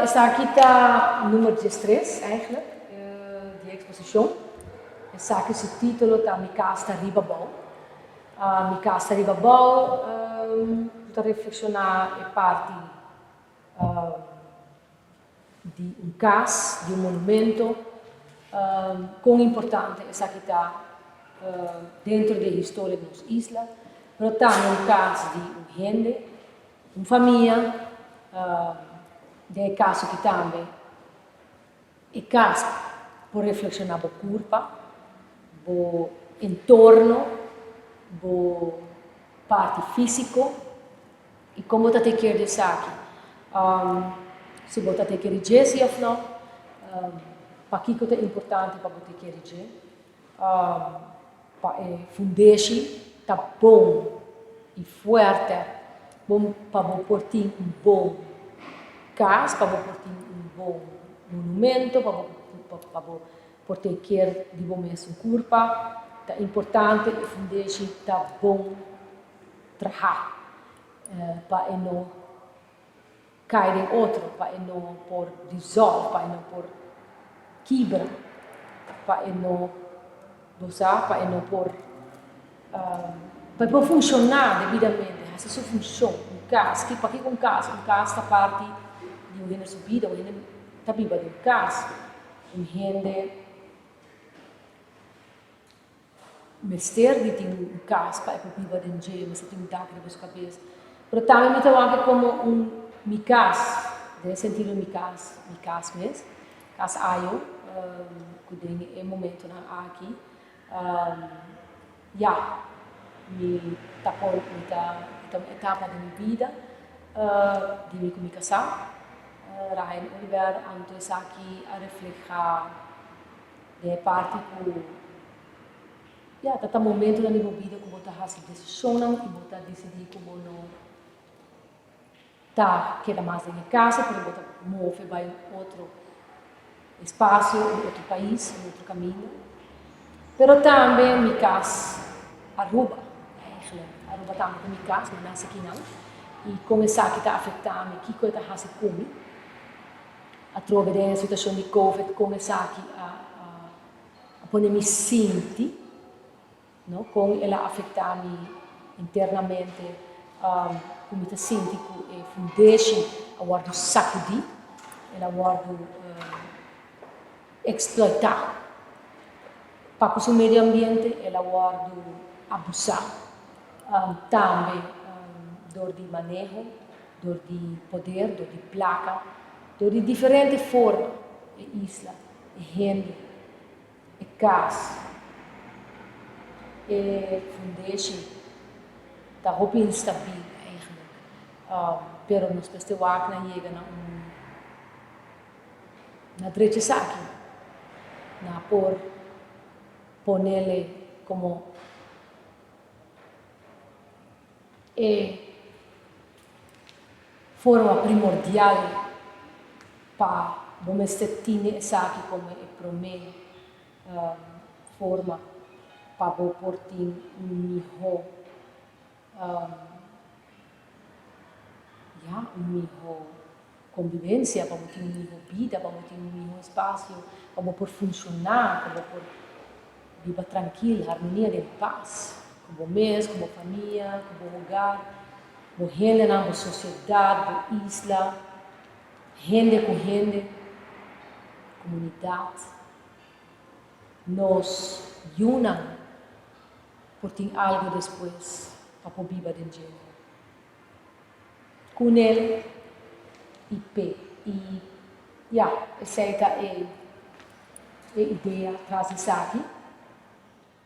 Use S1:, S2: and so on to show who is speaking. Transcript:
S1: Essa aqui está número 13 eigenlijk, de exposição. Essa aqui, o título está Mi casa arriba bom. Mi casa arriba bom, para reflexionar é parte de casa, de monumento, quão importante essa aqui está dentro da história da nossa isla, mas também casa de gente, família, de casa que também é casa para reflexionar o corpo, o entorno, a parte física e como você quer dizer aqui. Se você quer dizer ou não, para que é importante para você quer dizer, para fundação está bom e forte, bom para você portar bom casa, para você portar bom monumento, para você portar quer de bom mesmo corpo, é importante a fundação está bom trabalhar para não cair em outro, para não por dissolver, para não por quebrar, para não usar, para não por para funcionar devidamente, essa sua função, casa, para que com casa está parte de uma sua vida, uma está viva de casa, uma gente mestre de ter casa para viver de dia, mas tem muita coisa na sua cabeça. Mas também me trabalha como mi casa, de sentido mi casa mesmo, casa eu, que tem momento aqui, me tá por uma etapa da minha vida, de me casar, Ryan Oliver, antes aqui a refletir de parte tá momento da minha vida que você faz decisão e você decide como não tá queda mais em casa, porque você move para outro espaço, outro país, outro caminho. Pero também me casa Aruba também é minha casa, não nasce aqui não. E como essa aqui está afetando, o que coisa está fazendo comigo? Através da situação de Covid, como essa aqui a poder me sentir, não? Como ela afeta-me internamente, como eu sinto que é fundação, a guardo sacudir, ela guardo exploitar. Para o meio ambiente, ela guardo abusar. Também, dor de manejo, dor de poder, dor de placa, dor de diferentes formas, de isla, de gente, de casa. Fundação está muito instável, mas nos pessoas não chegam na direita aqui, na por ponerle como forma primordial para vamos ter essa aqui como para mim forma para portar melhor melhor convivência, para ter melhor vida, para ter melhor espaço, para poder funcionar, para poder viver tranquilo, harmonia e paz, como mês, como família, como lugar, como gente na sociedade, como isla, gente com gente, comunidade, nos unam por ter algo depois para poder viver dentro. Com ele essa é a ideia traz isso aqui.